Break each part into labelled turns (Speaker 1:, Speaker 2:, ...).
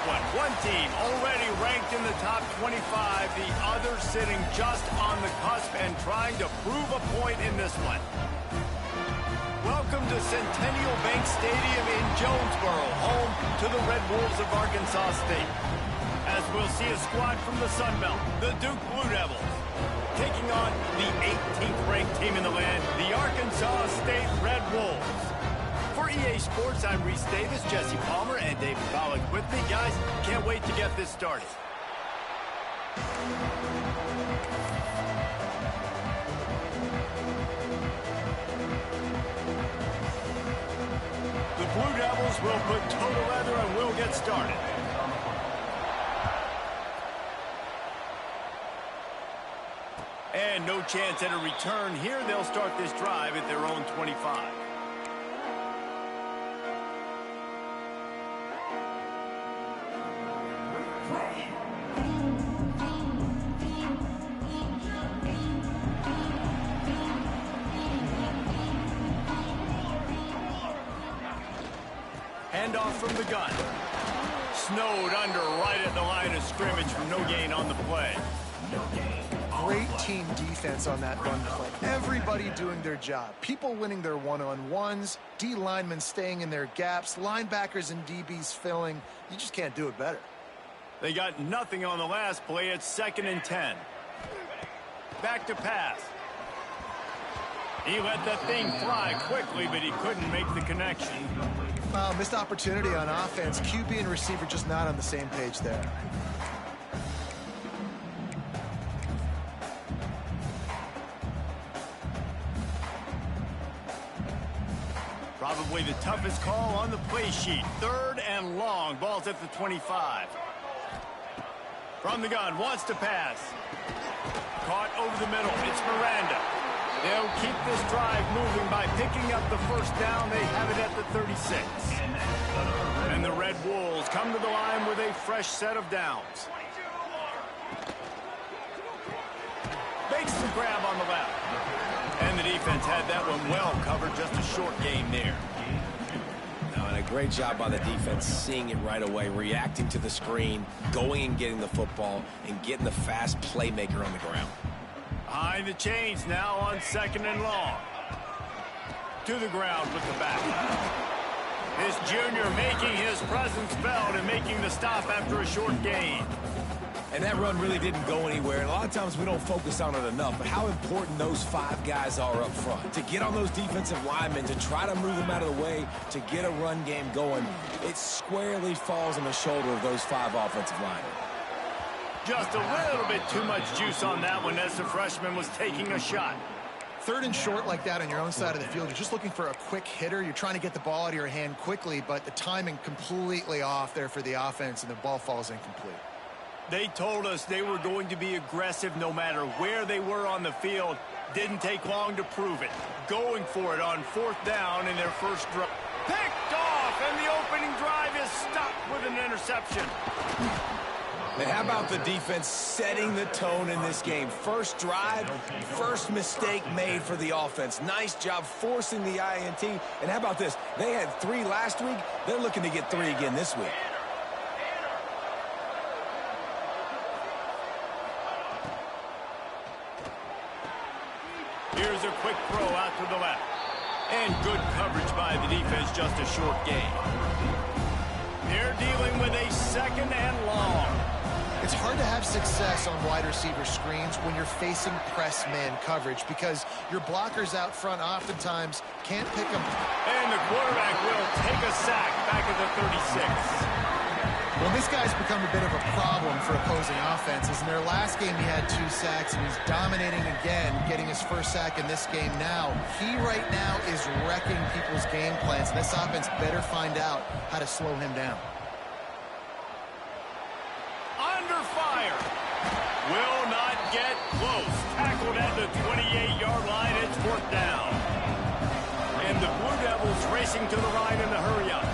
Speaker 1: one. One team already ranked in the top 25, the other sitting just on the cusp and trying to prove a point in this one. Welcome to Centennial Bank Stadium in Jonesboro, home to the Red Wolves of Arkansas State. As we'll see a squad from the Sun Belt, the Duke Blue Devils, taking on the 18th ranked team in the land, the Arkansas State Red Wolves. For EA Sports, I'm Reese Davis, Jesse Palmer, and David Pollack with me. Guys, can't wait to get this started. The Blue Devils will put total leather and we'll get started. And no chance at a return here. They'll start this drive at their own 25. Handoff from the gun. Snowed under right at the line of scrimmage from no gain on the play. No gain.
Speaker 2: Great team defense on that run play. Everybody doing their job. People winning their one-on-ones, D linemen staying in their gaps, linebackers and DBs filling. You just can't do it better.
Speaker 1: They got nothing on the last play. It's 2nd and 10. Back to pass. He let the thing fly quickly, but he couldn't make the connection.
Speaker 2: Missed opportunity on offense. QB and receiver just not on the same page there.
Speaker 1: Probably the toughest call on the play sheet. 3rd and long. Ball's at the 25. From the gun, wants to pass. Caught over the middle. It's Miranda. They'll keep this drive moving by picking up the first down. They have it at the 36. And the Red Wolves come to the line with a fresh set of downs. Makes the grab on the left. And the defense had that one well covered. Just a short gain there.
Speaker 3: And a great job by the defense, seeing it right away, reacting to the screen, going and getting the football, and getting the fast playmaker on the ground.
Speaker 1: Behind the chains now on 2nd and long. To the ground with the back. This junior making his presence felt and making the stop after a short gain.
Speaker 3: And that run really didn't go anywhere. And a lot of times we don't focus on it enough, but how important those 5 guys are up front. To get on those defensive linemen, to try to move them out of the way, to get a run game going, it squarely falls on the shoulder of those 5 offensive linemen.
Speaker 1: Just a little bit too much juice on that one as the freshman was taking a shot.
Speaker 2: 3rd and short like that on your own side of the field. You're just looking for a quick hitter. You're trying to get the ball out of your hand quickly, but the timing completely off there for the offense, and the ball falls incomplete.
Speaker 1: They told us they were going to be aggressive no matter where they were on the field. Didn't take long to prove it. Going for it on 4th down in their first drive. Picked off, and the opening drive is stopped with an interception.
Speaker 3: And how about the defense setting the tone in this game? First drive, first mistake made for the offense. Nice job forcing the INT. And how about this? They had 3 last week. They're looking to get 3 again this week.
Speaker 1: Here's a quick throw out to the left. And good coverage by the defense, just a short gain. They're dealing with a 2nd and long.
Speaker 2: It's hard to have success on wide receiver screens when you're facing press man coverage because your blockers out front oftentimes can't pick them.
Speaker 1: And the quarterback will take a sack back at the 36.
Speaker 2: Well, this guy's become a bit of a problem for opposing offenses. In their last game, he had 2 sacks, and he's dominating again, getting his first sack in this game now. He right now is wrecking people's game plans, and this offense better find out how to slow him down.
Speaker 1: Under fire. Will not get close. Tackled at the 28-yard line. It's 4th down. And the Blue Devils racing to the line in the hurry-up.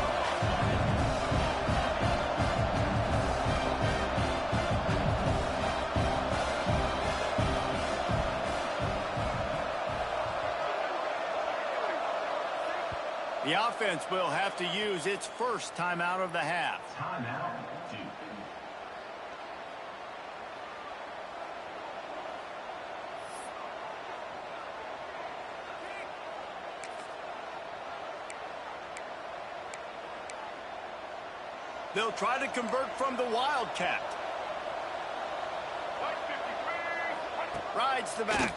Speaker 1: The offense will have to use its first timeout of the half.
Speaker 4: Timeout, Duke.
Speaker 1: They'll try to convert from the Wildcat. Rides the back.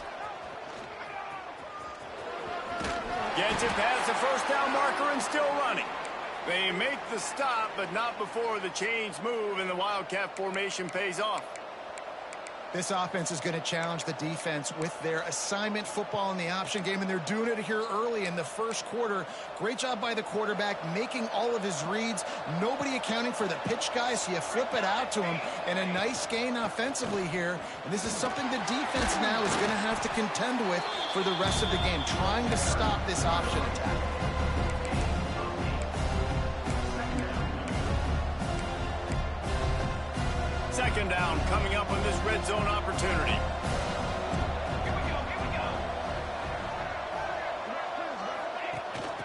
Speaker 1: Gets it past the first down marker and still running. They make the stop, but not before the chains move and the Wildcat formation pays off.
Speaker 2: This offense is going to challenge the defense with their assignment football in the option game, and they're doing it here early in the first quarter. Great job by the quarterback, making all of his reads. Nobody accounting for the pitch guy, so you flip it out to him, and a nice gain offensively here. And this is something the defense now is going to have to contend with for the rest of the game, trying to stop this option attack.
Speaker 1: Second down coming up on this red zone opportunity.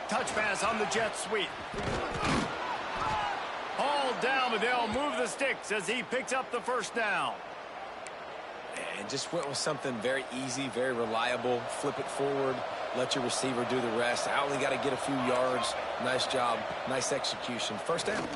Speaker 1: Touch pass on the jet sweep. All down, but they'll move the sticks as he picks up the first down.
Speaker 3: And just went with something very easy, very reliable. Flip it forward, let your receiver do the rest. I only got to get a few yards. Nice job, nice execution. First down.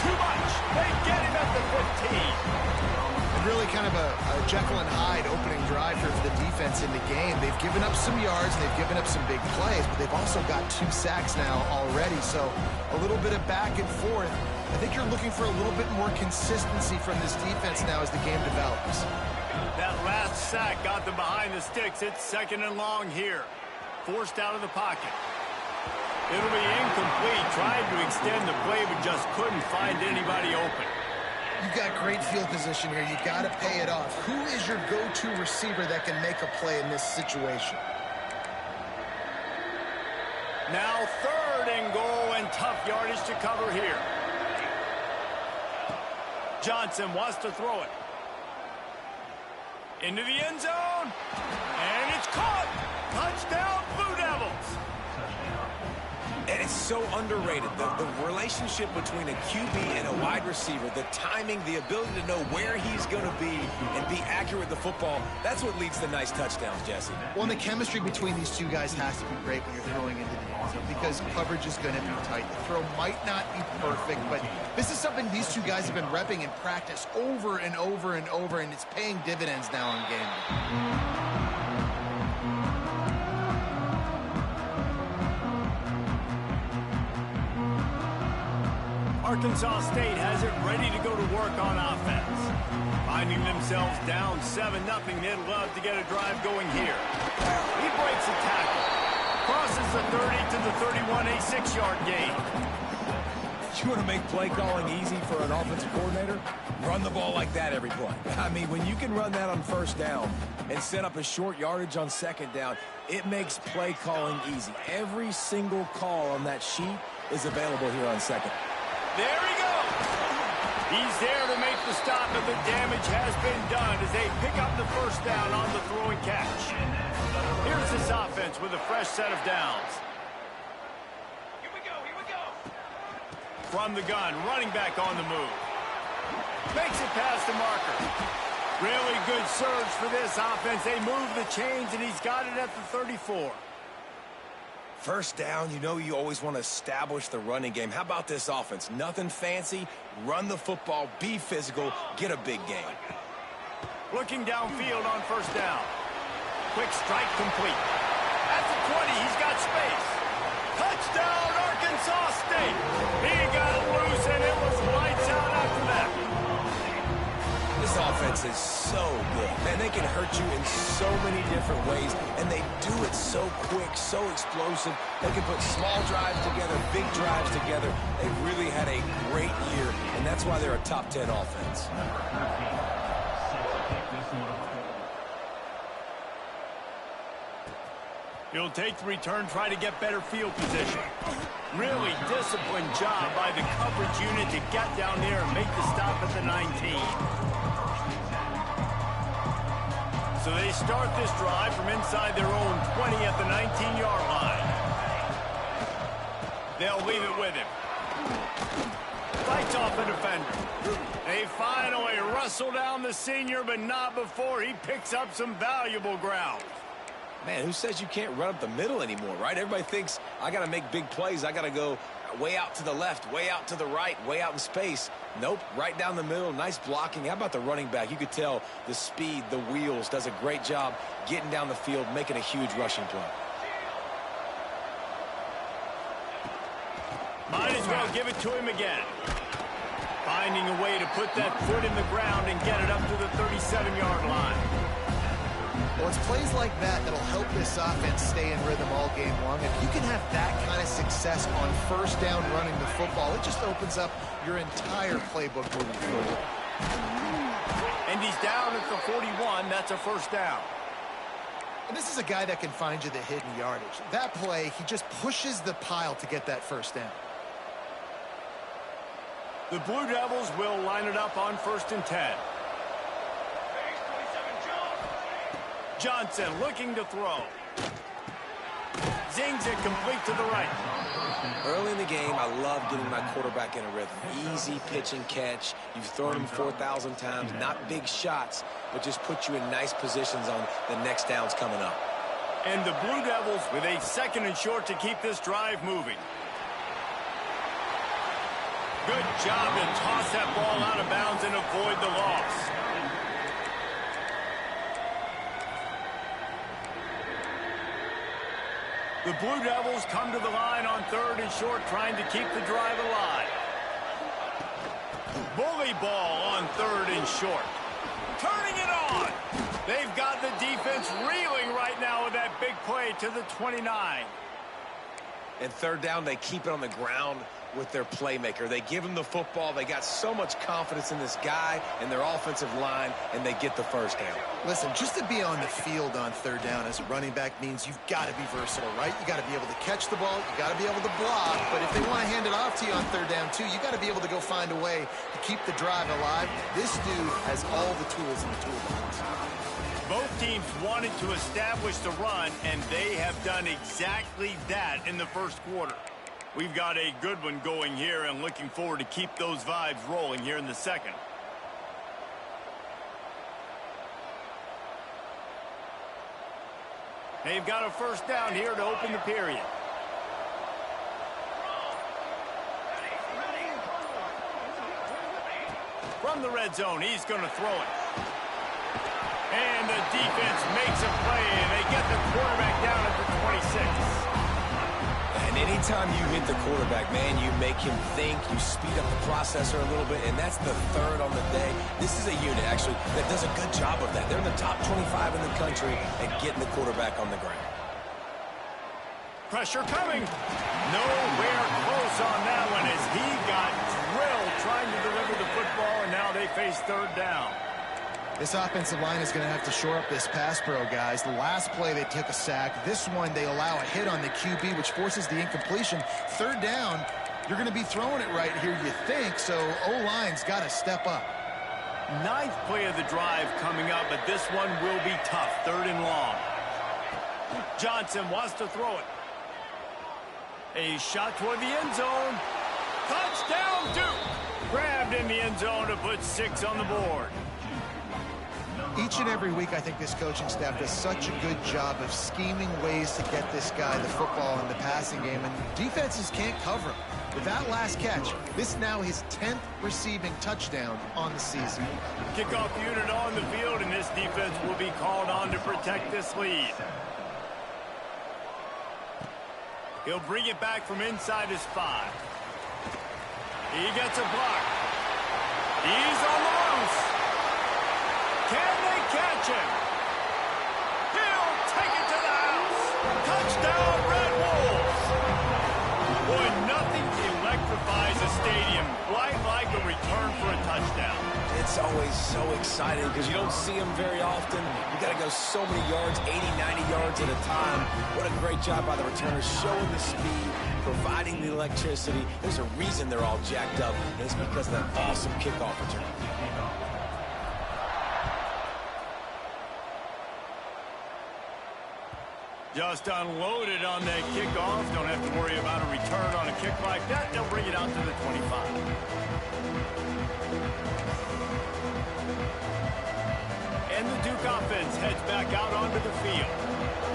Speaker 1: Too much. They get him at the 15.
Speaker 2: Really kind of a Jekyll and Hyde opening drive here for the defense in the game. They've given up some yards, and they've given up some big plays, but they've also got 2 sacks now already, so a little bit of back and forth. I think you're looking for a little bit more consistency from this defense now as the game develops.
Speaker 1: That last sack got them behind the sticks. It's second and long here. Forced out of the pocket. It'll be incomplete. Tried to extend the play, but just couldn't find anybody open.
Speaker 2: You've got great field position here. You've got to pay it off. Who is your go-to receiver that can make a play in this situation?
Speaker 1: Now third and goal, and tough yardage to cover here. Johnson wants to throw it. Into the end zone. And it's caught. Touchdown, Blue Devils.
Speaker 3: And it's so underrated. The relationship between a QB and a wide receiver, the timing, the ability to know where he's going to be and be accurate with the football, that's what leads to nice touchdowns, Jesse.
Speaker 2: Well, and the chemistry between these two guys has to be great when you're throwing into the end zone because coverage is going to be tight. The throw might not be perfect, but this is something these two guys have been repping in practice over and over and over, and it's paying dividends now in game day.
Speaker 1: Arkansas State has it ready to go to work on offense. Finding themselves down 7-0, they'd love to get a drive going here. He breaks a tackle. Crosses the 30 to the 31, a 6-yard gain.
Speaker 3: You want to make play calling easy for an offensive coordinator? Run the ball like that every play. I mean, when you can run that on first down and set up a short yardage on second down, it makes play calling easy. Every single call on that sheet is available here on second.
Speaker 1: There he goes. He's there to make the stop, but the damage has been done as they pick up the first down on the throwing catch. Here's this offense with a fresh set of downs. Here we go. From the gun, running back on the move. Makes it past the marker. Really good surge for this offense. They move the chains, and he's got it at the 34.
Speaker 3: First down, you know you always want to establish the running game. How about this offense? Nothing fancy. Run the football, be physical, get a big gain.
Speaker 1: Looking downfield on first down. Quick strike complete. At the 20, he's got space. Touchdown, Arkansas State. He got loose, and it was lights out after that.
Speaker 3: This offense is so good. Man, they can hurt you in so many different ways, and they do it so quick, so explosive. They can put small drives together, big drives together. They've really had a great year, and that's why they're a top 10 offense.
Speaker 1: He'll take the return, try to get better field position. Really disciplined job by the coverage unit to get down there and make the stop at the 19. So they start this drive from inside their own 20 at the 19-yard line. They'll leave it with him. Fights off a defender. They finally wrestle down the senior, but not before he picks up some valuable ground.
Speaker 3: Man, who says you can't run up the middle anymore, right? Everybody thinks I got to make big plays. I got to go way out to the left, way out to the right, way out in space. Nope, right down the middle, nice blocking. How about the running back? You could tell the speed, the wheels, does a great job getting down the field, making a huge rushing play.
Speaker 1: Might as well give it to him again. Finding a way to put that foot in the ground and get it up to the 37-yard line.
Speaker 2: Well, it's plays like that that'll help this offense stay in rhythm all game long. If you can have that kind of success on first down running the football, it just opens up your entire playbook moving forward.
Speaker 1: And he's down at the 41. That's a first down.
Speaker 2: And this is a guy that can find you the hidden yardage. That play, he just pushes the pile to get that first down.
Speaker 1: The Blue Devils will line it up on 1st and 10. Johnson looking to throw. Zings it complete to the right.
Speaker 3: Early in the game, I love getting my quarterback in a rhythm. Easy pitch and catch. You've thrown him 4,000 times. Not big shots, but just put you in nice positions on the next downs coming up.
Speaker 1: And the Blue Devils with a 2nd and short to keep this drive moving. Good job to toss that ball out of bounds and avoid the loss. The Blue Devils come to the line on 3rd and short, trying to keep the drive alive. Bully ball on 3rd and short. Turning it on. They've got the defense reeling right now with that big play to the 29.
Speaker 3: And 3rd down, they keep it on the ground with their playmaker. They give him the football. They got so much confidence in this guy and their offensive line, and they get the first down.
Speaker 2: Listen, just to be on the field on 3rd down as a running back means you've got to be versatile, right? You got to be able to catch the ball. You got to be able to block. But if they want to hand it off to you on 3rd down, too, you got to be able to go find a way to keep the drive alive. This dude has all the tools in the toolbox.
Speaker 1: Both teams wanted to establish the run, and they have done exactly that in the first quarter. We've got a good one going here, and looking forward to keep those vibes rolling here in the second. They've got a first down here to open the period. From the red zone, he's going to throw it. And the defense makes a play, and they get the quarterback down at the 26.
Speaker 3: And anytime you hit the quarterback, man, you make him think, you speed up the processor a little bit, and that's the 3rd on the day. This is a unit, actually, that does a good job of that. They're in the top 25 in the country at getting the quarterback on the ground.
Speaker 1: Pressure coming. Nowhere close on that one as he got drilled trying to deliver the football, and now they face 3rd down.
Speaker 2: This offensive line is going to have to shore up this pass pro, guys. The last play, they took a sack. This one, they allow a hit on the QB, which forces the incompletion. 3rd down, you're going to be throwing it right here, you think, so O-line's got to step up.
Speaker 1: 9th play of the drive coming up, but this one will be tough. 3rd and long. Johnson wants to throw it. A shot toward the end zone. Touchdown, Duke! Grabbed in the end zone to put 6 on the board.
Speaker 2: Each and every week, I think this coaching staff does such a good job of scheming ways to get this guy the football in the passing game, and defenses can't cover him. With that last catch, this is now his 10th receiving touchdown on the season.
Speaker 1: Kickoff unit on the field, and this defense will be called on to protect this lead. He'll bring it back from inside his 5. He gets a block. He's on the loose. Can they catch him? He'll take it to the house. Touchdown, Red Wolves. Boy, nothing electrifies a stadium quite like a return for a touchdown.
Speaker 3: It's always so exciting because you don't see them very often. You got to go so many yards, 80, 90 yards at a time. What a great job by the returners, showing the speed, providing the electricity. There's a reason they're all jacked up, and it's because of that awesome kickoff return.
Speaker 1: Just unloaded on that kickoff. Don't have to worry about a return on a kick like that. They'll bring it out to the 25. And the Duke offense heads back out onto the field.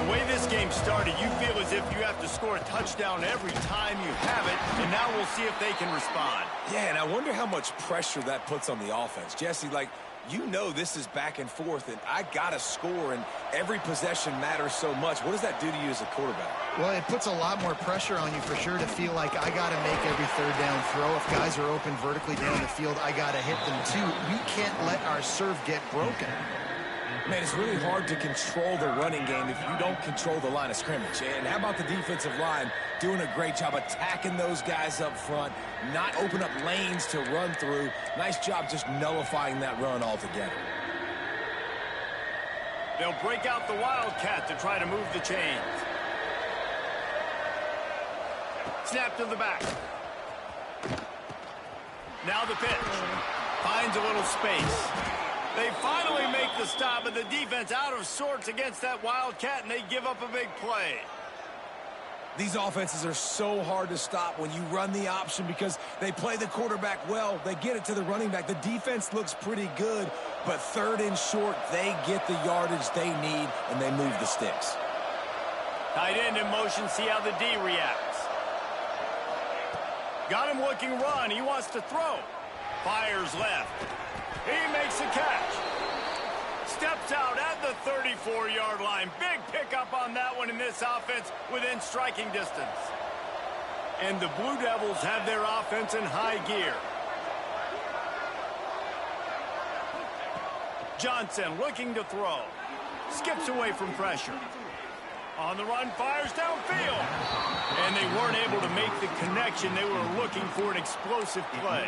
Speaker 1: The way this game started, you feel as if you have to score a touchdown every time you have it, and now we'll see if they can respond.
Speaker 3: Yeah, and I wonder how much pressure that puts on the offense. Jesse, like, you know this is back and forth, and I got to score, and every possession matters so much. What does that do to you as a quarterback?
Speaker 2: Well, it puts a lot more pressure on you for sure to feel like I got to make every third down throw. If guys are open vertically down the field, I got to hit them too. We can't let our serve get broken.
Speaker 3: Man, it's really hard to control the running game if you don't control the line of scrimmage. And how about the defensive line doing a great job attacking those guys up front, not open up lanes to run through. Nice job just nullifying that run altogether.
Speaker 1: They'll break out the Wildcat to try to move the chains. Snap to the back. Now the pitch. Finds a little space. They finally make the stop, but the defense out of sorts against that Wildcat, and they give up a big play.
Speaker 3: These offenses are so hard to stop when you run the option because they play the quarterback well. They get it to the running back. The defense looks pretty good, but third and short, they get the yardage they need, and they move the sticks.
Speaker 1: Tight end in motion, see how the D reacts. Got him looking run. He wants to throw. Fires left. He makes a catch. Steps out at the 34-yard line. Big pickup on that one in this offense within striking distance. And the Blue Devils have their offense in high gear. Johnson looking to throw. Skips away from pressure. On the run, fires downfield. And they weren't able to make the connection. They were looking for an explosive play.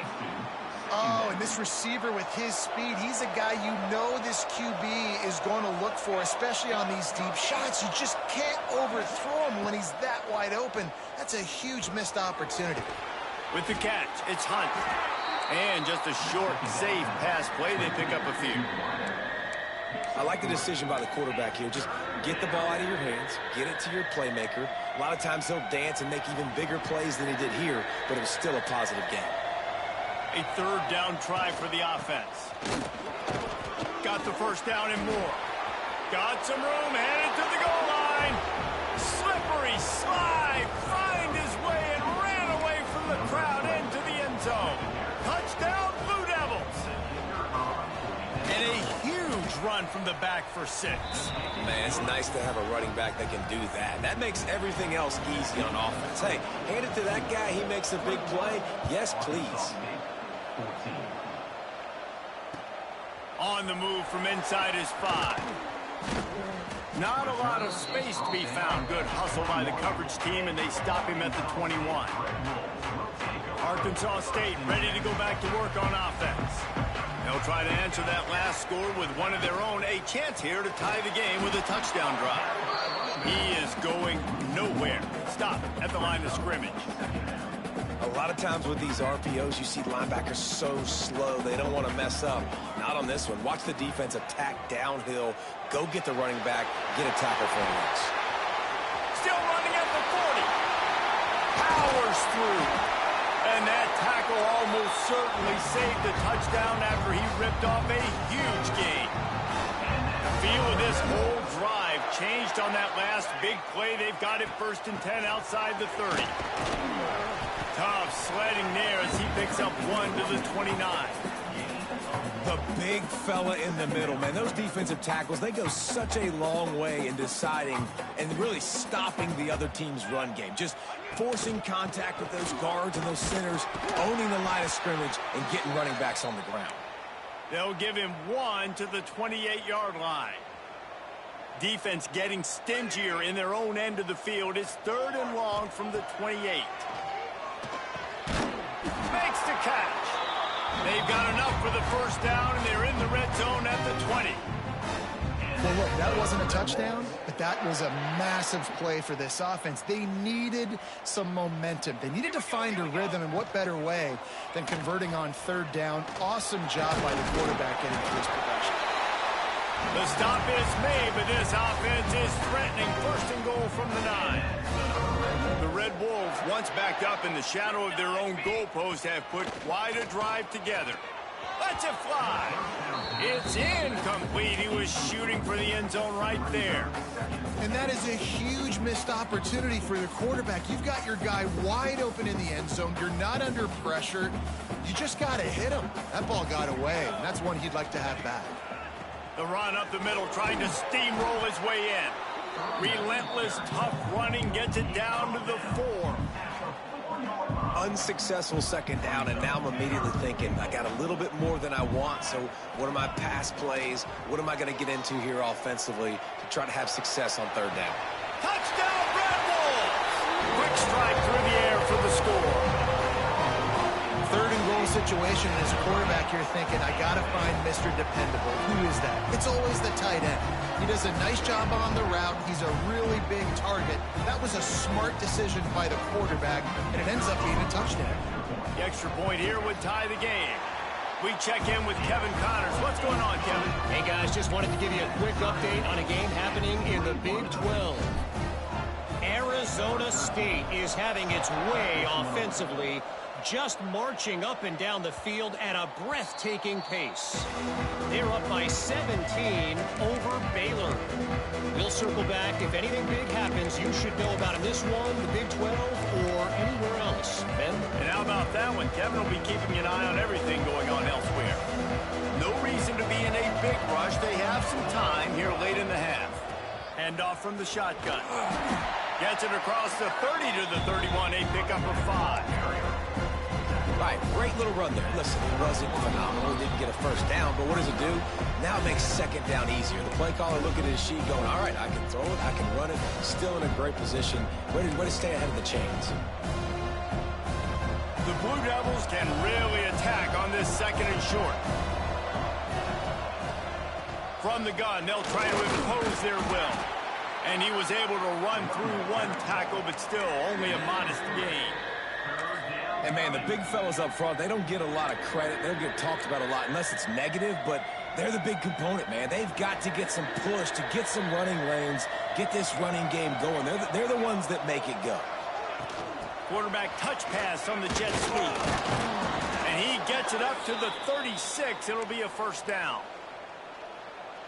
Speaker 2: Oh, and this receiver with his speed, he's a guy you know this QB is going to look for, especially on these deep shots. You just can't overthrow him when he's that wide open. That's a huge missed opportunity.
Speaker 1: With the catch, it's Hunt. And just a short, safe pass play. They pick up a few.
Speaker 3: I like the decision by the quarterback here. Just get the ball out of your hands, get it to your playmaker. A lot of times he'll dance and make even bigger plays than he did here, but it was still a positive game.
Speaker 1: A third down try for the offense. Got the first down and more. Got some room, headed to the goal line. Slippery slide, find his way and ran away from the crowd into the end zone. Touchdown, Blue Devils. And a huge run from the back for 6.
Speaker 3: Man, it's nice to have a running back that can do that. That makes everything else easy on offense. Hey, hand it to that guy, he makes a big play. Yes, please.
Speaker 1: On the move from inside his 5. Not a lot of space to be found. Good hustle by the coverage team, and they stop him at the 21. Arkansas State ready to go back to work on offense. They'll try to answer that last score with one of their own. A chance here to tie the game with a touchdown drive. He is going nowhere. Stop at the line of scrimmage.
Speaker 3: A lot of times with these RPOs, you see linebackers so slow, they don't want to mess up. Not on this one. Watch the defense attack downhill, go get the running back, get a tackle for a loss.
Speaker 1: Still running at the 40. Powers through. And that tackle almost certainly saved the touchdown after he ripped off a huge gain. The feel of this whole drive changed on that last big play. They've got it 1st and 10 outside the 30. Tough sledding there as he picks up 1 to the 29.
Speaker 3: The big fella in the middle, man. Those defensive tackles, they go such a long way in deciding and really stopping the other team's run game. Just forcing contact with those guards and those centers, owning the line of scrimmage, and getting running backs on the ground.
Speaker 1: They'll give him 1 to the 28-yard line. Defense getting stingier in their own end of the field. It's 3rd and long from the 28. Makes the catch. They've got enough for the first down, and they're in the red zone at the 20.
Speaker 2: Well, look, that wasn't a touchdown, but that was a massive play for this offense. They needed some momentum. They needed to find a rhythm, and what better way than converting on 3rd down. Awesome job by the quarterback getting to his progression.
Speaker 1: The stop is made, but this offense is threatening 1st and goal from the 9. The Red Wolves, once backed up in the shadow of their own goalpost, have put quite a drive together. A lets it fly. It's incomplete. He was shooting for the end zone right there.
Speaker 2: And that is a huge missed opportunity for the quarterback. You've got your guy wide open in the end zone. You're not under pressure. You just got to hit him. That ball got away, and that's one he'd like to have back.
Speaker 1: The run up the middle, trying to steamroll his way in. Relentless, tough running, gets it down to the 4.
Speaker 3: Unsuccessful second down, and now I'm immediately thinking, I got a little bit more than I want, so what are my pass plays? What am I going to get into here offensively to try to have success on third down?
Speaker 1: Touchdown, Red Wolves! Quick strike through the air for the score.
Speaker 2: Third and goal situation, and as a quarterback, you're thinking, I got to find Mr. Dependable. Who is that? It's always the tight end. He does a nice job on the route. He's a really big target. That was a smart decision by the quarterback, and it ends up being a touchdown.
Speaker 1: The extra point here would tie the game. We check in with Kevin Connors. What's going on, Kevin?
Speaker 4: Hey, guys, just wanted to give you a quick update on a game happening in the Big 12. Arizona State is having its way offensively, just marching up and down the field at a breathtaking pace. They're up by 17 over Baylor. We'll circle back. If anything big happens, you should know about in this one, the Big 12, or anywhere else. Ben?
Speaker 1: And how about that one? Kevin will be keeping an eye on everything going on elsewhere. No reason to be in a big rush. They have some time here late in the half. Handoff from the shotgun. Gets it across the 30 to the 31, a pickup of 5.
Speaker 3: Right, great little run there. Listen, it wasn't phenomenal. Didn't get a first down, but what does it do? Now it makes second down easier. The play caller looking at his sheet going, all right, I can throw it, I can run it. Still in a great position. Way to stay ahead of the chains.
Speaker 1: The Blue Devils can really attack on this second and short. From the gun, they'll try to impose their will. And he was able to run through one tackle, but still only a modest gain.
Speaker 3: And, man, the big fellas up front, they don't get a lot of credit. They don't get talked about a lot unless it's negative, but they're the big component, man. They've got to get some push, to get some running lanes, get this running game going. They're the ones that make it go.
Speaker 1: Quarterback touch pass on the jet sweep. And he gets it up to the 36. It'll be a first down.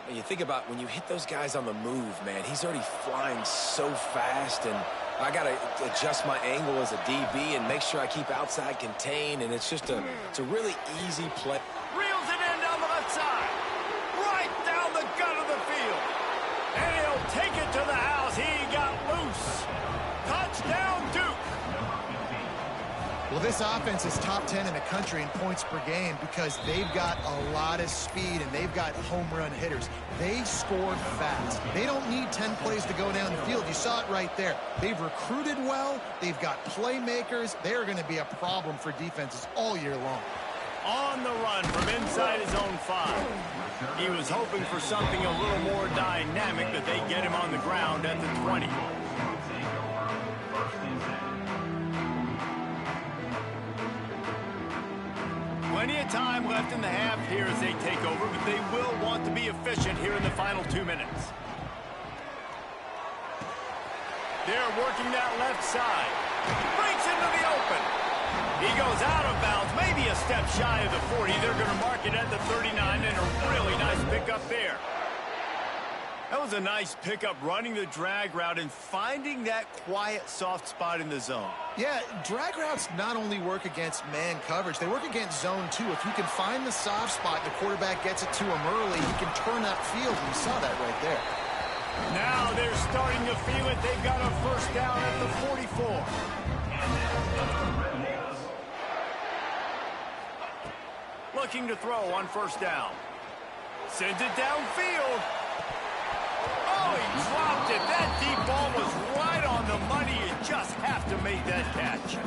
Speaker 3: And you think about when you hit those guys on the move, man, he's already flying so fast, and I got to adjust my angle as a DB and make sure I keep outside contained, and it's a really easy play.
Speaker 1: Reels it in down the left side. Right down the gut of the field. And he'll take it to the house. He got loose. Touchdown, Duke.
Speaker 2: Well, this offense is top 10 in the country in points per game because they've got a lot of speed and they've got home run hitters. They scored fast. They don't need 10 plays to go down the field. You saw it right there. They've recruited well. They've got playmakers. They are going to be a problem for defenses all year long.
Speaker 1: On the run from inside his own 5. He was hoping for something a little more dynamic, but they get him on the ground at the 20. Plenty of time left in the half here as they take over, but they will want to be efficient here in the final 2 minutes. They're working that left side. Breaks into the open. He goes out of bounds, maybe a step shy of the 40. They're going to mark it at the 39, and a really nice pickup there. That was a nice pickup, running the drag route and finding that quiet, soft spot in the zone.
Speaker 2: Yeah, drag routes not only work against man coverage, they work against zone too. If you can find the soft spot, the quarterback gets it to him early, he can turn that field, and you saw that right there.
Speaker 1: Now they're starting to feel it. They've got a first down at the 44. Looking to throw on first down. Sends it downfield. Oh, he dropped it. That deep ball was right on the money. You just have to make that catch.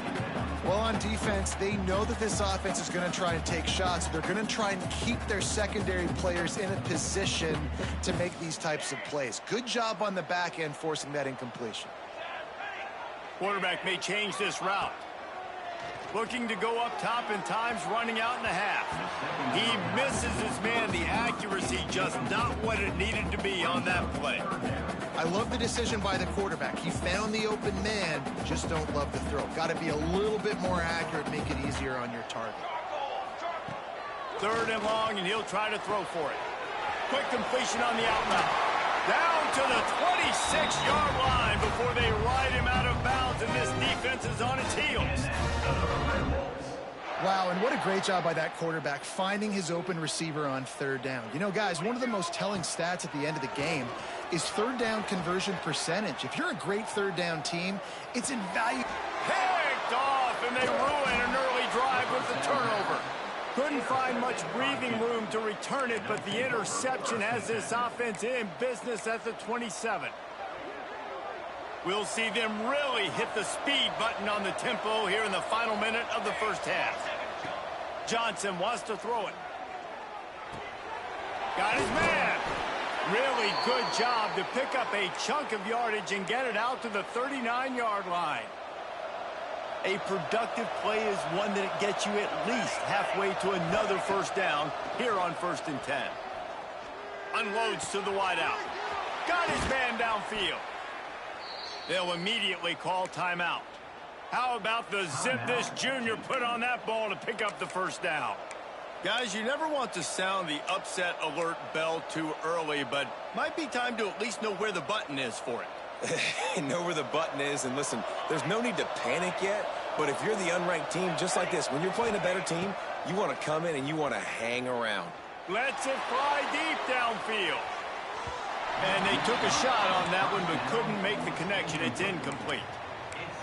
Speaker 2: Well, on defense, they know that this offense is going to try and take shots. They're going to try and keep their secondary players in a position to make these types of plays. Good job on the back end forcing that incompletion.
Speaker 1: Quarterback may change this route. Looking to go up top in times, running out in the half. He misses his man. The accuracy just not what it needed to be on that play.
Speaker 2: I love the decision by the quarterback. He found the open man, just don't love the throw. Got to be a little bit more accurate, make it easier on your target.
Speaker 1: 3rd and long, and he'll try to throw for it. Quick completion on the out route. Down to the 26-yard line before they ride him out of bounds, and this defense is on its heels.
Speaker 2: Wow, and what a great job by that quarterback finding his open receiver on 3rd down. You know, guys, one of the most telling stats at the end of the game is 3rd down conversion percentage. If you're a great 3rd down team, it's invaluable.
Speaker 1: Picked off, and they ruin an early drive with the turnover. Couldn't find much breathing room to return it, but the interception has this offense in business at the 27. We'll see them really hit the speed button on the tempo here in the final minute of the first half. Johnson wants to throw it. Got his man. Really good job to pick up a chunk of yardage and get it out to the 39-yard line. A productive play is one that gets you at least halfway to another first down here on 1st and 10. Unloads to the wideout. Got his man downfield. They'll immediately call timeout. How about the zip this junior put on that ball to pick up the first down? Guys, you never want to sound the upset alert bell too early, but might be time to at least know where the button is for it.
Speaker 3: Know where the button is, and listen, there's no need to panic yet, but if you're the unranked team, just like this, when you're playing a better team, you want to come in and you want to hang around.
Speaker 1: Lets it fly deep downfield. And they took a shot on that one, but couldn't make the connection. It's incomplete.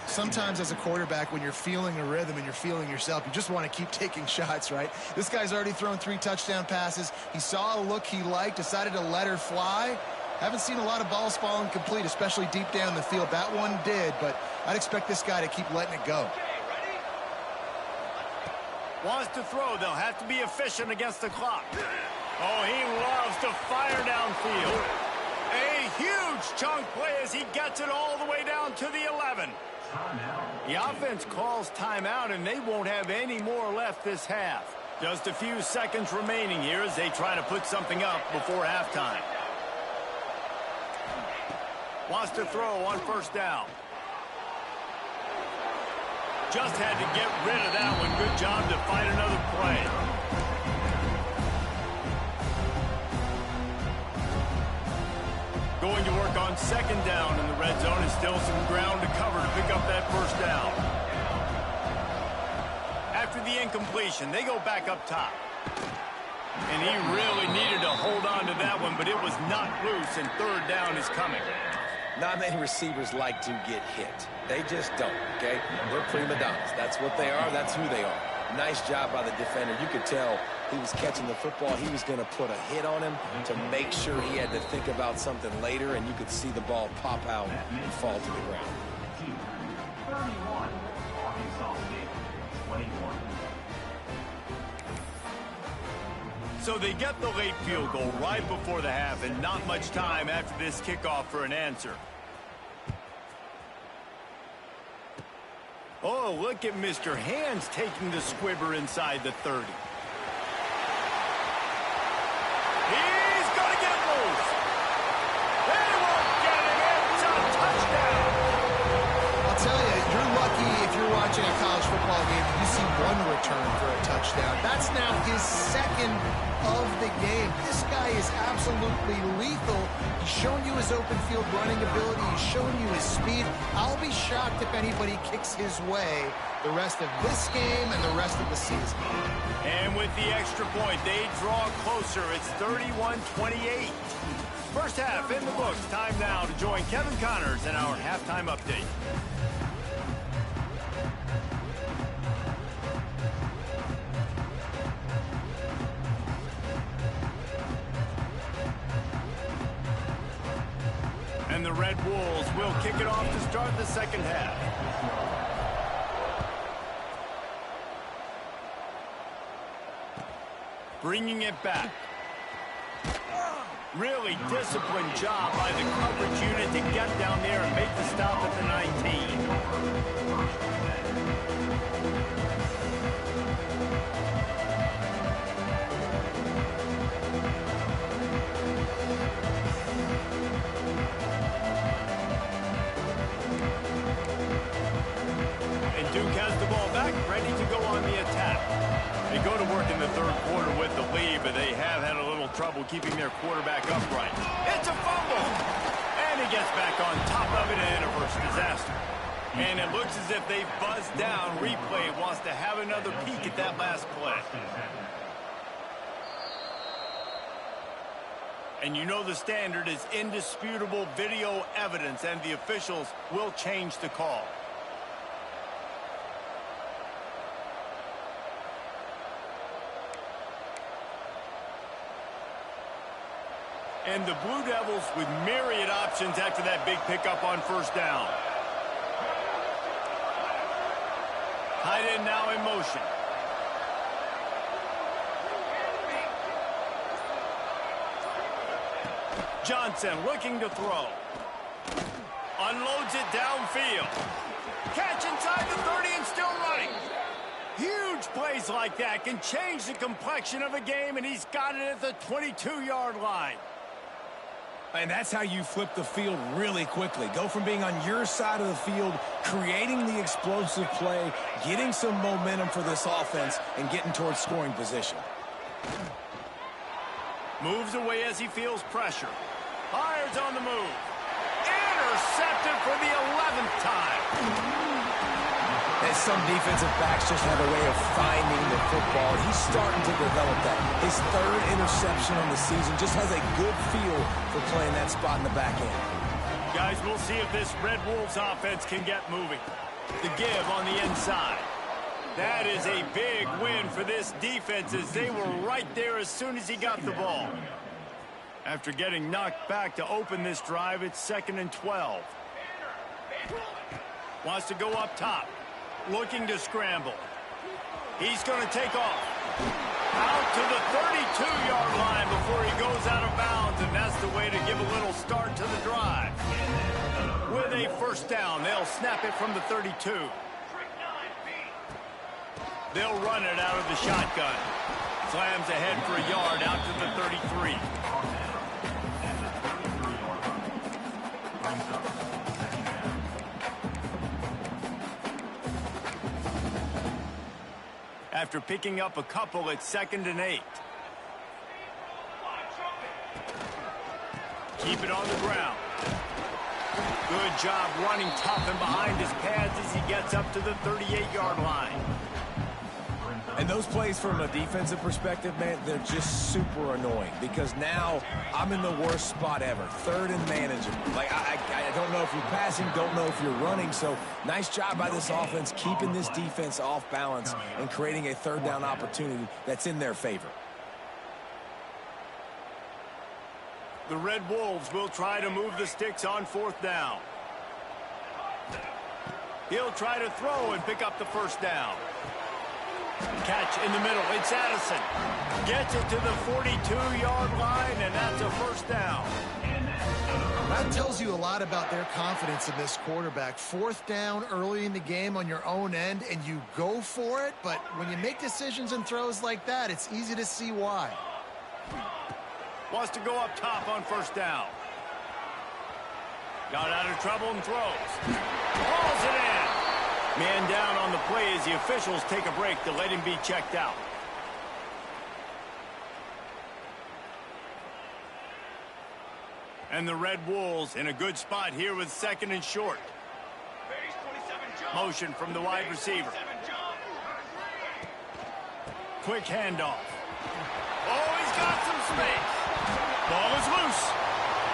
Speaker 2: Sometimes as a quarterback, when you're feeling a rhythm and you're feeling yourself, you just want to keep taking shots, right? This guy's already thrown 3 touchdown passes. He saw a look he liked, decided to let her fly. Haven't seen a lot of balls falling complete, especially deep down the field. That one did, but I'd expect this guy to keep letting it go.
Speaker 1: Wants to throw. They'll have to be efficient against the clock. Oh, he loves to fire downfield. A huge chunk play as he gets it all the way down to the 11. The offense calls timeout, and they won't have any more left this half. Just a few seconds remaining here as they try to put something up before halftime. Wants to throw on 1st down. Just had to get rid of that one. Good job to find another play. Going to work on 2nd down in the red zone, and still some ground to cover to pick up that 1st down. After the incompletion, they go back up top. And he really needed to hold on to that one, but it was not loose, and 3rd down is coming.
Speaker 3: Not many receivers like to get hit. They just don't, okay? They're prima donnas. That's what they are. That's who they are. Nice job by the defender. You could tell he was catching the football. He was going to put a hit on him to make sure he had to think about something later, and you could see the ball pop out and fall to the ground.
Speaker 5: 31, Arkansas State, 21.
Speaker 1: So they get the late field goal right before the half, and not much time after this kickoff for an answer. Oh, look at Mr. Hands taking the squibber inside the 30. He's going to get loose. They won't get him. It's a touchdown.
Speaker 2: I'll tell you, you're lucky if you're watching a college football game and you see one return for a touchdown. That's now his 2nd of the game. This guy is absolutely lethal. He's shown you his open field running ability. He's shown you his speed. I'll be shocked if anybody kicks his way the rest of this game and the rest of the season.
Speaker 1: And with the extra point, they draw closer. It's 31-28. First half in the books. Time now to join Kevin Connors in our halftime update. And the Red Wolves will kick it off to start the 2nd half. Bringing it back. Really disciplined job by the coverage unit to get down there and make the stop at the 19. And Duke has the ball back, ready to go on the attack. They go to work in the 3rd quarter with the lead, but they have had a little trouble keeping their quarterback upright. It's a fumble! And he gets back on top of it and averts disaster. And it looks as if they've buzzed down. Replay wants to have another peek at that last play. And you know the standard is indisputable video evidence, and the officials will change the call. And the Blue Devils with myriad options after that big pickup on first down. Tight end now in motion. Johnson looking to throw. Unloads it downfield. Catch inside the 30 and still running. Huge plays like that can change the complexion of a game, and he's got it at the 22-yard line.
Speaker 3: And that's how you flip the field really quickly. Go from being on your side of the field, creating the explosive play, getting some momentum for this offense, and getting towards scoring position.
Speaker 1: Moves away as he feels pressure. Fires on the move. Intercepted for the 11th time.
Speaker 3: And some defensive backs just have a way of finding the football. He's starting to develop that. His third interception on the season just has a good feel for playing that spot in the back end.
Speaker 1: Guys, we'll see if this Red Wolves offense can get moving. The give on the inside. That is a big win for this defense, as they were right there as soon as he got the ball. After getting knocked back to open this drive, it's 2nd and 12. Wants to go up top. Looking to scramble. He's going to take off. Out to the 32-yard line before he goes out of bounds, and that's the way to give a little start to the drive. With a first down, they'll snap it from the 32. They'll run it out of the shotgun. Slams ahead for a yard out to the 33. After picking up a couple, it's 2nd and 8. Keep it on the ground. Good job running tough and behind his pads as he gets up to the 38-yard line.
Speaker 3: And those plays from a defensive perspective, man, they're just super annoying, because now I'm in the worst spot ever. 3rd and manageable. Like, I don't know if you're passing, don't know if you're running. So nice job by this offense keeping this defense off balance and creating a 3rd down opportunity that's in their favor.
Speaker 1: The Red Wolves will try to move the sticks on 4th down. He'll try to throw and pick up the first down. Catch in the middle. It's Addison. Gets it to the 42-yard line, and that's a first down.
Speaker 2: That tells you a lot about their confidence in this quarterback. 4th down early in the game on your own end, and you go for it. But when you make decisions and throws like that, it's easy to see why.
Speaker 1: Wants to go up top on first down. Got out of trouble and throws. Hauls it in. Man down on the play as the officials take a break to let him be checked out. And the Red Wolves in a good spot here with 2nd and short. Motion from the wide receiver. Quick handoff. Oh, he's got some space. Ball is loose.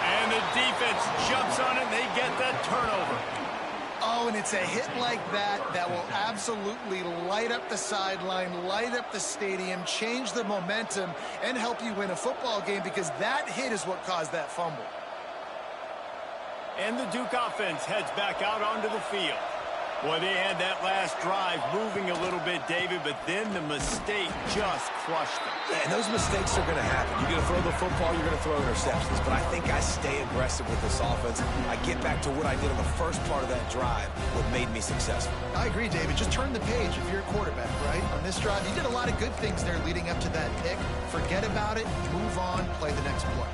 Speaker 1: And the defense jumps on it, and they get that turnover.
Speaker 2: Oh, and it's a hit like that that will absolutely light up the sideline, light up the stadium, change the momentum, and help you win a football game, because that hit is what caused that fumble.
Speaker 1: And the Duke offense heads back out onto the field. Boy, they had that last drive moving a little bit, David, but then the mistake just crushed them.
Speaker 3: Yeah, and those mistakes are going to happen. You're going to throw the football, you're going to throw interceptions. But I think I stay aggressive with this offense. I get back to what I did in the first part of that drive, what made me successful.
Speaker 2: I agree, David. Just turn the page if you're a quarterback, right? On this drive, you did a lot of good things there leading up to that pick. Forget about it, move on, play the next play.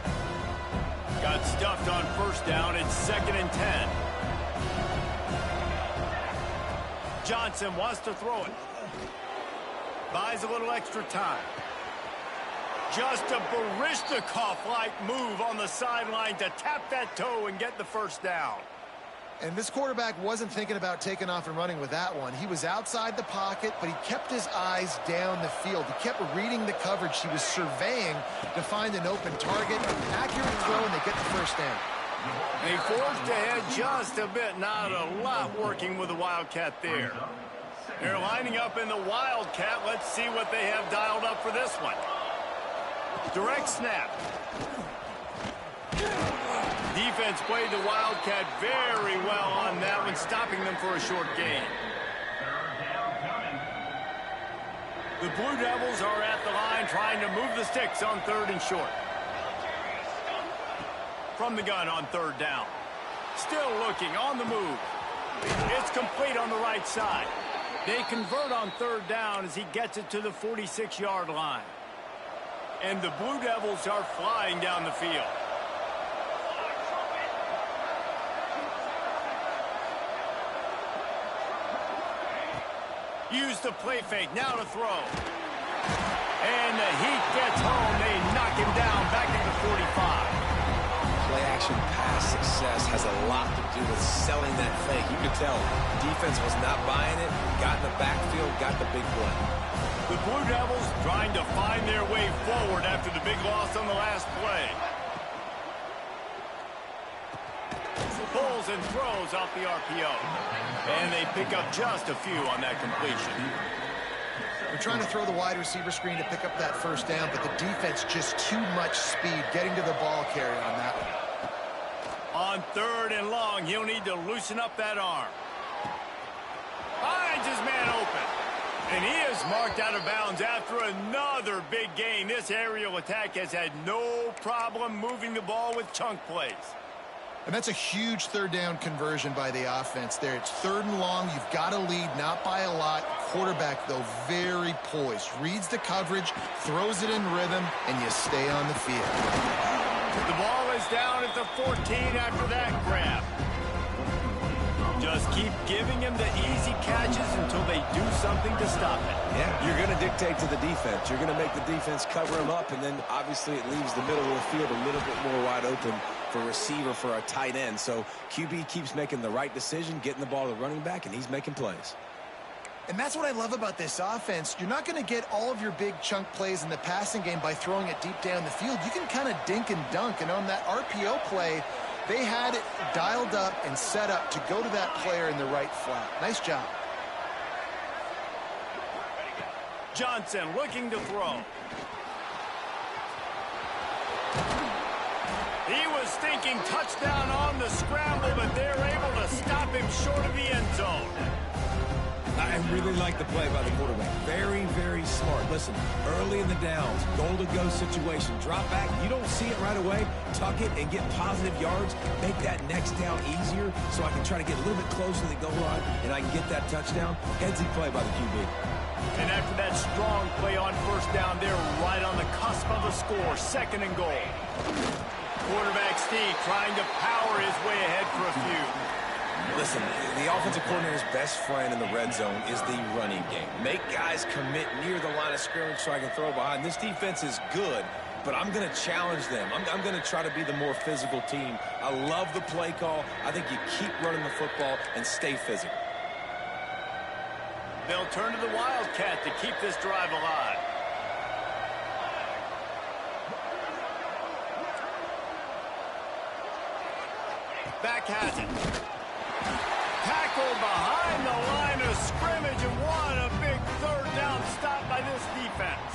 Speaker 1: Got stuffed on first down. It's 2nd and 10. Johnson wants to throw it. Buys a little extra time. Just a Baryshnikov-like move on the sideline to tap that toe and get the first down.
Speaker 2: And this quarterback wasn't thinking about taking off and running with that one. He was outside the pocket, but he kept his eyes down the field. He kept reading the coverage. He was surveying to find an open target. Accurate throw, and they get the first down.
Speaker 1: They forced ahead just a bit. Not a lot working with the Wildcat there. They're lining up in the Wildcat. Let's see what they have dialed up for this one. Direct snap. Defense played the Wildcat very well on that one, stopping them for a short gain. The Blue Devils are at the line trying to move the sticks on 3rd and short. From the gun on 3rd down. Still looking on the move. It's complete on the right side. They convert on 3rd down as he gets it to the 46-yard line. And the Blue Devils are flying down the field. Use the play fake, now to throw. And the heat gets home. They knock him down back at the 45.
Speaker 3: Play-action pass success has a lot to do with selling that fake. You could tell defense was not buying it, got in the backfield, got the big play.
Speaker 1: The Blue Devils trying to find their way forward after the big loss on the last play. Pulls and throws off the RPO. And they pick up just a few on that completion.
Speaker 2: They're trying to throw the wide receiver screen to pick up that first down, but the defense just too much speed getting to the ball carrier on that one.
Speaker 1: On 3rd and long, he'll need to loosen up that arm. Finds his man open. And he is marked out of bounds after another big gain. This aerial attack has had no problem moving the ball with chunk plays.
Speaker 2: And that's a huge 3rd down conversion by the offense there. It's 3rd and long. You've got to lead, not by a lot. Quarterback, though, very poised. Reads the coverage, throws it in rhythm, and you stay on the field.
Speaker 1: The ball is down at the 14 after that grab. Just keep giving him the easy catches until they do something to stop it.
Speaker 3: Yeah, you're going to dictate to the defense. You're going to make the defense cover him up, and then obviously it leaves the middle of the field a little bit more wide open for a receiver, for a tight end. So QB keeps making the right decision, getting the ball to the running back, and he's making plays.
Speaker 2: And that's what I love about this offense. You're not going to get all of your big chunk plays in the passing game by throwing it deep down the field. You can kind of dink and dunk, and on that RPO play, they had it dialed up and set up to go to that player in the right flat. Nice job.
Speaker 1: Johnson looking to throw. He was thinking touchdown on the scramble, but they're able to stop him short of the end zone.
Speaker 3: I really like the play by the quarterback. Very, very smart. Listen, early in the downs, goal-to-go situation, drop back. You don't see it right away. Tuck it and get positive yards. Make that next down easier so I can try to get a little bit closer to the goal line and I can get that touchdown. Headsy play by the QB.
Speaker 1: And after that strong play on 1st down, they're right on the cusp of a score. 2nd and goal. Quarterback Steve trying to power his way ahead for a few.
Speaker 3: Listen, the offensive coordinator's best friend in the red zone is the running game. Make guys commit near the line of scrimmage so I can throw behind. This defense is good, but I'm going to challenge them. I'm going to try to be the more physical team. I love the play call. I think you keep running the football and stay physical.
Speaker 1: They'll turn to the Wildcat to keep this drive alive. Back has it. Tackled behind the line of scrimmage, and what a big 3rd down stop by this defense.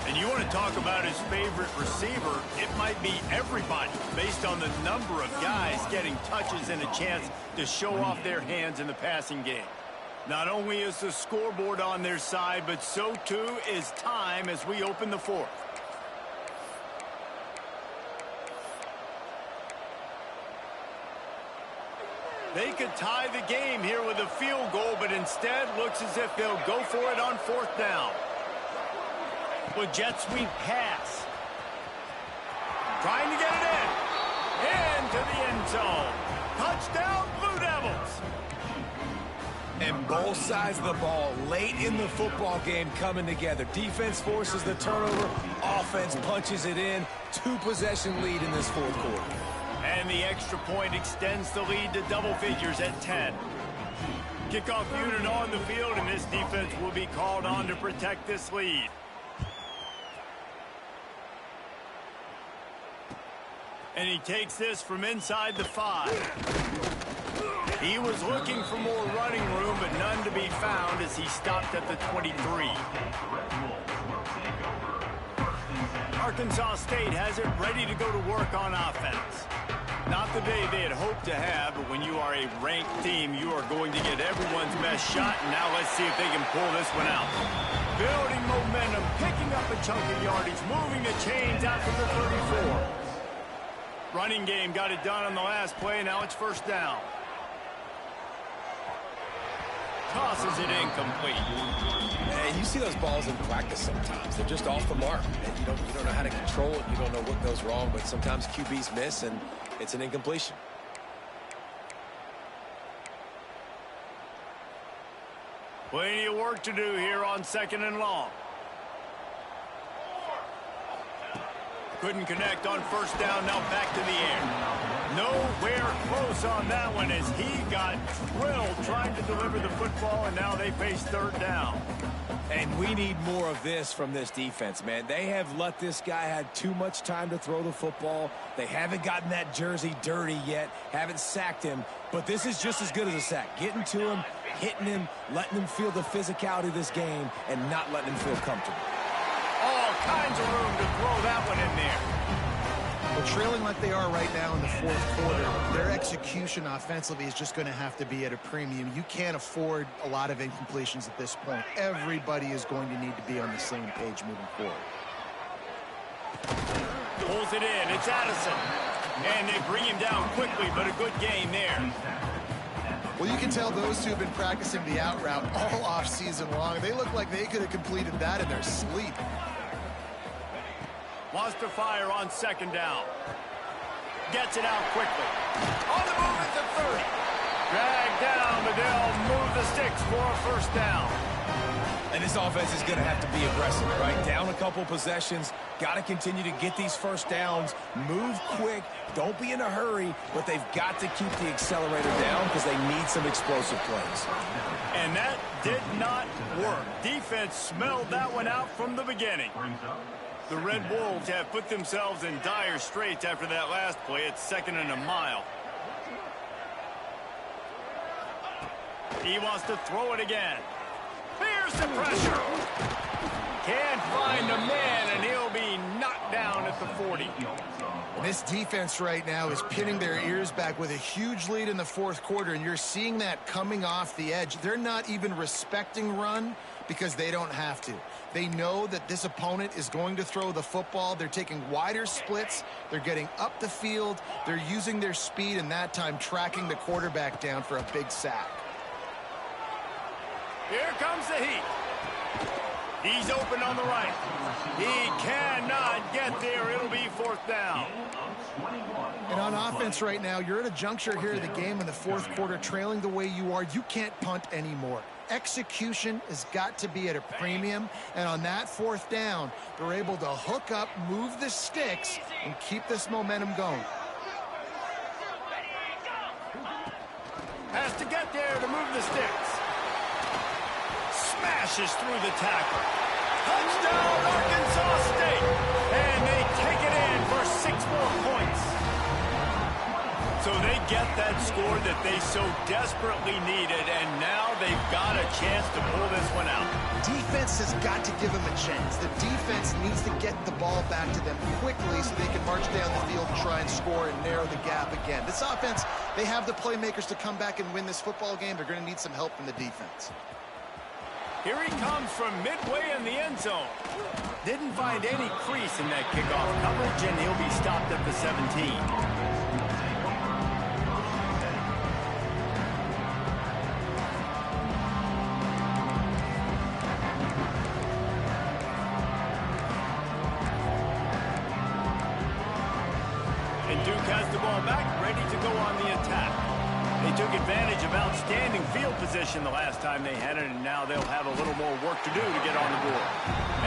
Speaker 1: And you want to talk about his favorite receiver, it might be everybody based on the number of guys getting touches and a chance to show off their hands in the passing game. Not only is the scoreboard on their side, but so too is time as we open the 4th. They could tie the game here with a field goal, but instead looks as if they'll go for it on 4th down. With jet sweep pass. Trying to get it in. Into the end zone. Touchdown, Blue Devils.
Speaker 3: And both sides of the ball late in the football game coming together. Defense forces the turnover. Offense punches it in. 2-possession lead in this fourth quarter.
Speaker 1: And the extra point extends the lead to double figures at 10. Kickoff unit on the field, and this defense will be called on to protect this lead. And he takes this from inside the 5. He was looking for more running room, but none to be found as he stopped at the 23. Arkansas State has it ready to go to work on offense. Not the day they had hoped to have, but when you are a ranked team, you are going to get everyone's best shot. And now let's see if they can pull this one out. Building momentum, picking up a chunk of yardage, moving the chains out from the 34. Running game got it done on the last play. Now it's first down. Tosses it incomplete.
Speaker 3: And you see those balls in practice sometimes. They're just off the mark. And you don't know how to control it. You don't know what goes wrong. But sometimes QBs miss, and it's an incompletion.
Speaker 1: Plenty of work to do here on 2nd and long. Couldn't connect on first down. Now back to the air. Nowhere close on that one as he got drilled trying to deliver the football, and now they face third down.
Speaker 3: And we need more of this from this defense, man. They have let this guy have too much time to throw the football. They haven't gotten that jersey dirty yet, haven't sacked him. But this is just as good as a sack. Getting to him, hitting him, letting him feel the physicality of this game, and not letting him feel comfortable.
Speaker 1: All kinds of room to throw that one in there.
Speaker 2: Well, trailing like they are right now in the fourth quarter, their execution offensively is just going to have to be at a premium. You can't afford a lot of incompletions at this point. Everybody is going to need to be on the same page moving forward.
Speaker 1: Pulls it in. It's Addison. And they bring him down quickly, but a good gain there.
Speaker 2: Well, you can tell those two have been practicing the out route all off season long. They look like they could have completed that in their sleep.
Speaker 1: Wants to fire on 2nd down. Gets it out quickly. On the move at the 30. Dragged down, but they'll move the sticks for a first down.
Speaker 3: And this offense is going to have to be aggressive, right? Down a couple possessions. Got to continue to get these first downs. Move quick. Don't be in a hurry, but they've got to keep the accelerator down because they need some explosive plays.
Speaker 1: And that did not work. Defense smelled that one out from the beginning. The Red Wolves have put themselves in dire straits after that last play. It's 2nd and a mile. He wants to throw it again. Here's the pressure. Can't find a man, and he'll be knocked down at the 40.
Speaker 2: This defense right now is pinning their ears back with a huge lead in the fourth quarter, and you're seeing that coming off the edge. They're not even respecting run because they don't have to. They know that this opponent is going to throw the football. They're taking wider splits. They're getting up the field. They're using their speed, and that time tracking the quarterback down for a big sack.
Speaker 1: Here comes the heat. He's open on the right. He cannot get there. It'll be fourth down.
Speaker 2: And on offense right now, you're at a juncture here of the game in the fourth quarter, trailing the way you are. You can't punt anymore. Execution has got to be at a premium, and on that fourth down, they're able to hook up, move the sticks, and keep this momentum going.
Speaker 1: Has to get there to move the sticks. Smashes through the tackle. Touchdown, Arkansas State. And they take it in for 6 more points. So they get that score that they so desperately needed, and now they've got a chance to pull this one out.
Speaker 2: Defense has got to give them a chance. The defense needs to get the ball back to them quickly so they can march down the field and try and score and narrow the gap again. This offense, they have the playmakers to come back and win this football game. They're going to need some help from the defense.
Speaker 1: Here he comes from midway in the end zone. Didn't find any crease in that kickoff coverage, and he'll be stopped at the 17. And Duke has the ball back, ready to go on the attack. They took advantage of outstanding field position the last time they had it, and now they'll have a little more work to do to get on the board.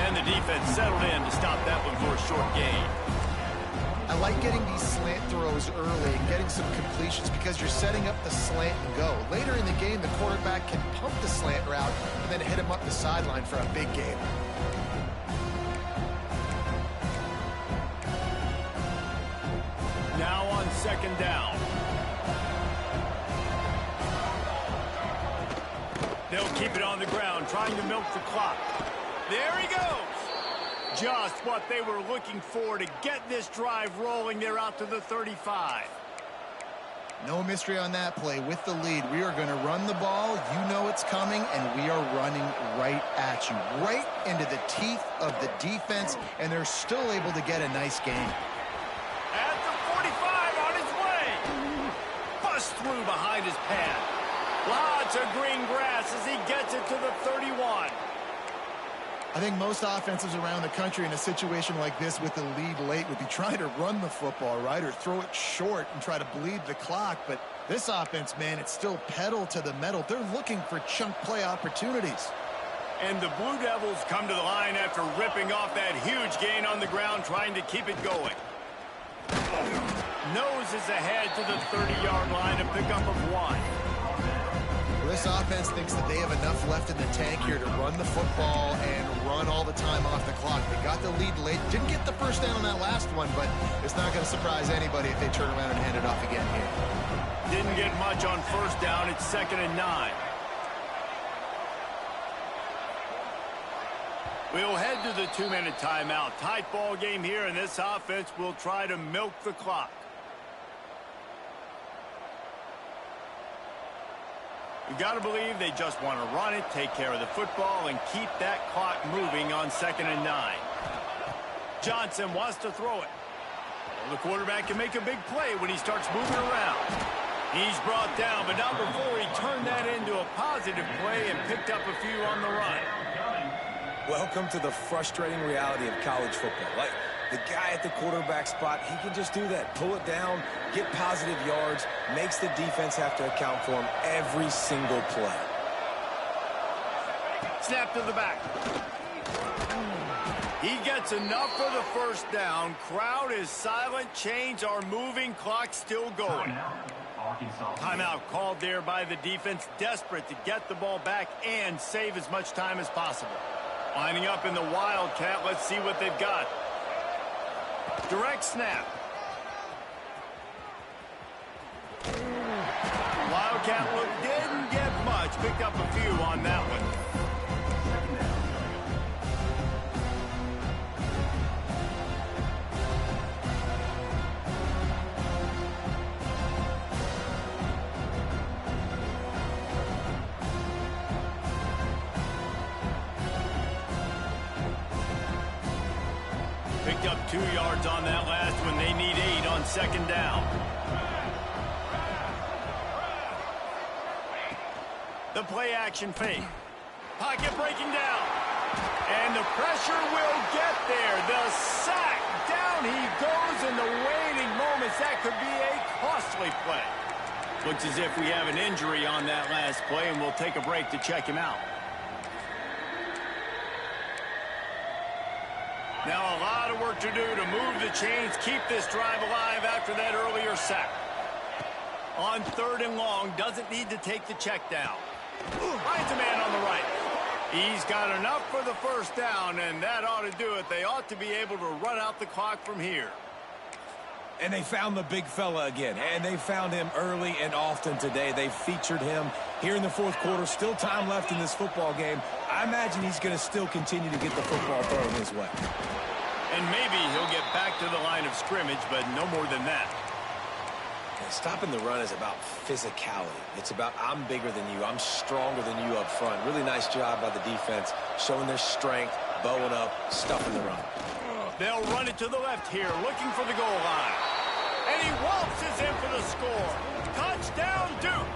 Speaker 1: And the defense settled in to stop that one for a short gain.
Speaker 2: I like getting these slant throws early and getting some completions because you're setting up the slant and go. Later in the game, the quarterback can pump the slant route and then hit him up the sideline for a big game.
Speaker 1: Now on second down. They'll keep it on the ground, trying to milk the clock. There he goes. Just what they were looking for to get this drive rolling. They're out to the 35.
Speaker 2: No mystery on that play. With the lead, we are going to run the ball. You know it's coming, and we are running right at you, right into the teeth of the defense, and they're still able to get a nice gain.
Speaker 1: At the 45, on his way. Bust through behind his pad. Lots of green grass as he gets it to the 31.
Speaker 2: I think most offenses around the country in a situation like this with the lead late would be trying to run the football, right, or throw it short and try to bleed the clock. But this offense, man, it's still pedal to the metal. They're looking for chunk play opportunities.
Speaker 1: And the Blue Devils come to the line after ripping off that huge gain on the ground, trying to keep it going. Noses ahead to the 30-yard line, a pickup of 1.
Speaker 2: This offense thinks that they have enough left in the tank here to run the football and run all the time off the clock. They got the lead late. Didn't get the first down on that last one, but it's not going to surprise anybody if they turn around and hand it off again here.
Speaker 1: Didn't get much on first down. It's 2nd and 9. We'll head to the 2-minute timeout. Tight ball game here, and this offense will try to milk the clock. You've got to believe they just want to run it, take care of the football, and keep that clock moving on 2nd and 9. Johnson wants to throw it. Well, the quarterback can make a big play when he starts moving around. He's brought down, but not before he turned that into a positive play and picked up a few on the run.
Speaker 3: Welcome to the frustrating reality of college football. Like, the guy at the quarterback spot, he can just do that. Pull it down, get positive yards, makes the defense have to account for him every single play.
Speaker 1: Snap to the back. He gets enough for the first down. Crowd is silent. Chains are moving. Clock still going. Timeout called there by the defense, desperate to get the ball back and save as much time as possible. Lining up in the Wildcat. Let's see what they've got. Direct snap. Wildcat look didn't get much. Picked up a few on that one. Picked up 2 yards on that last one. They need 8 on 2nd down. The play action fake. Pocket breaking down. And the pressure will get there. The sack. Down he goes in the waiting moments. That could be a costly play. Looks as if we have an injury on that last play, and we'll take a break to check him out. Now a lot of work to do to move the chains, keep this drive alive after that earlier sack. On 3rd and long, doesn't need to take the check down. Finds a man on the right. He's got enough for the first down, and that ought to do it. They ought to be able to run out the clock from here.
Speaker 3: And they found the big fella again, and they found him early and often today. They featured him here in the 4th quarter. Still time left in this football game. I imagine he's going to still continue to get the football thrown his way.
Speaker 1: And maybe he'll get back to the line of scrimmage, but no more than that.
Speaker 3: And stopping the run is about physicality. It's about I'm bigger than you. I'm stronger than you up front. Really nice job by the defense, showing their strength, bowing up, stuffing the run.
Speaker 1: They'll run it to the left here, looking for the goal line. And he waltzes in for the score. Touchdown, Duke.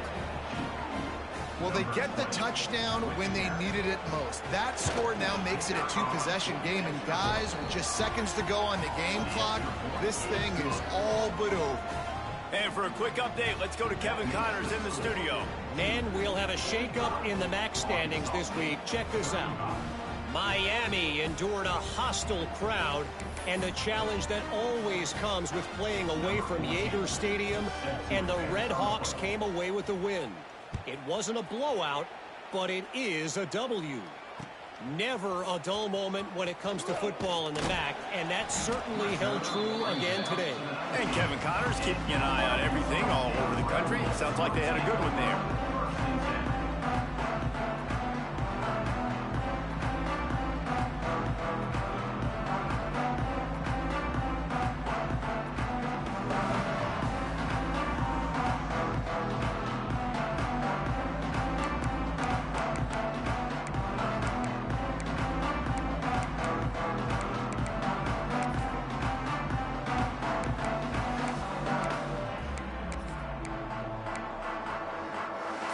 Speaker 2: Well, they get the touchdown when they needed it most. That score now makes it a 2-possession game. And guys, with just seconds to go on the game clock, this thing is all but over.
Speaker 1: And for a quick update, let's go to Kevin Connors in the studio.
Speaker 4: And we'll have a shakeup in the MAC standings this week. Check this out. Miami endured a hostile crowd and the challenge that always comes with playing away from Yager Stadium, and the Red Hawks came away with the win. It wasn't a blowout, but it is a W. Never a dull moment when it comes to football in the MAC, and that certainly held true again today.
Speaker 1: And Kevin Connors keeping an eye on everything all over the country. Sounds like they had a good one there.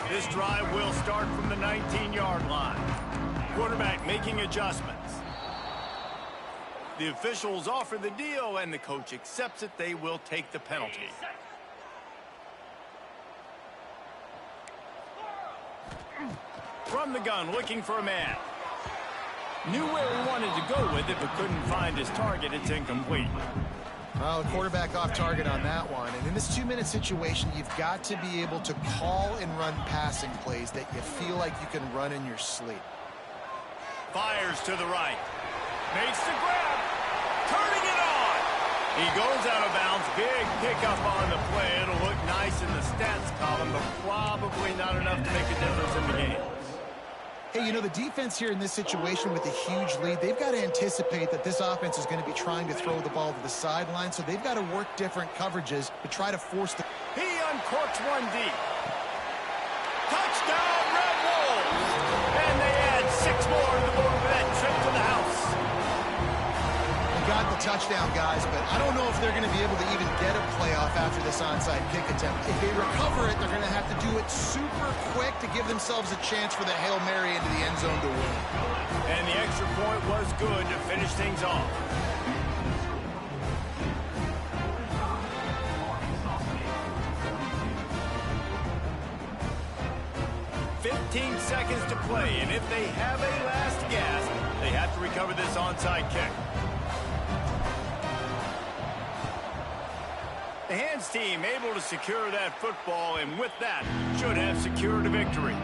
Speaker 1: This drive will start from the 19-yard line. Quarterback making adjustments. The officials offer the deal, and the coach accepts it. They will take the penalty. From the gun, looking for a man. Knew where he wanted to go with it, but couldn't find his target. It's incomplete.
Speaker 2: Well, the quarterback off target on that one. And in this 2-minute situation, you've got to be able to call and run passing plays that you feel like you can run in your sleep.
Speaker 1: Fires to the right. Makes the grab. Turning it on. He goes out of bounds. Big pickup on the play. It'll look nice in the stats column, but probably not enough to make a difference in the game.
Speaker 2: Hey, you know, the defense here in this situation with a huge lead, they've got to anticipate that this offense is going to be trying to throw the ball to the sideline, so they've got to work different coverages to try to force the...
Speaker 1: He uncorks one deep. Touchdown, Red Wolves! And they add 6 more to the board with that trip to the house.
Speaker 2: They got the touchdown, guys, but I don't know if they're going to be able to even get a playoff after this onside kick attempt. If they recover it, they're going to have to do it super quick to give themselves a chance for the Hail Mary into the end zone to win.
Speaker 1: And the extra point was good to finish things off. "15 seconds to play, and if they have a last gasp, they have to recover this onside kick." The Hands team able to secure that football, and with that, should have secured a victory.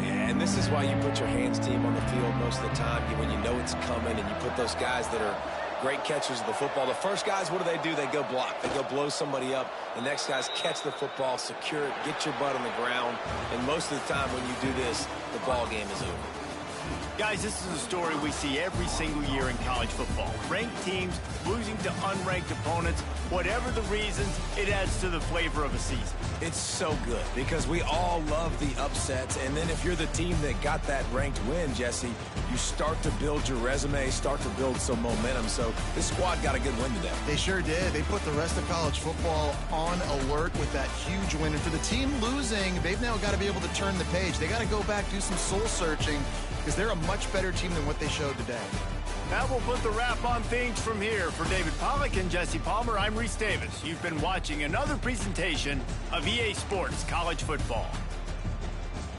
Speaker 3: Yeah, and this is why you put your Hands team on the field most of the time, when you know it's coming, and you put those guys that are great catchers of the football. The first guys, what do? They go block. They go blow somebody up. The next guys catch the football, secure it, get your butt on the ground, and most of the time when you do this, the ball game is over.
Speaker 1: Guys, this is a story we see every single year in college football. Ranked teams losing to unranked opponents. Whatever the reasons, it adds to the flavor of a season.
Speaker 3: It's so good because we all love the upsets, and then if you're the team that got that ranked win, Jesse, you start to build your resume, start to build some momentum. So this squad got a good win today.
Speaker 2: They sure did. They put the rest of college football on alert with that huge win. And for the team losing, they've now got to be able to turn the page. They got to go back, do some soul searching, because they're a much better team than what they showed today.
Speaker 1: That will put the wrap on things from here. For David Pollack and Jesse Palmer, I'm Reese Davis. You've been watching another presentation of EA Sports College Football.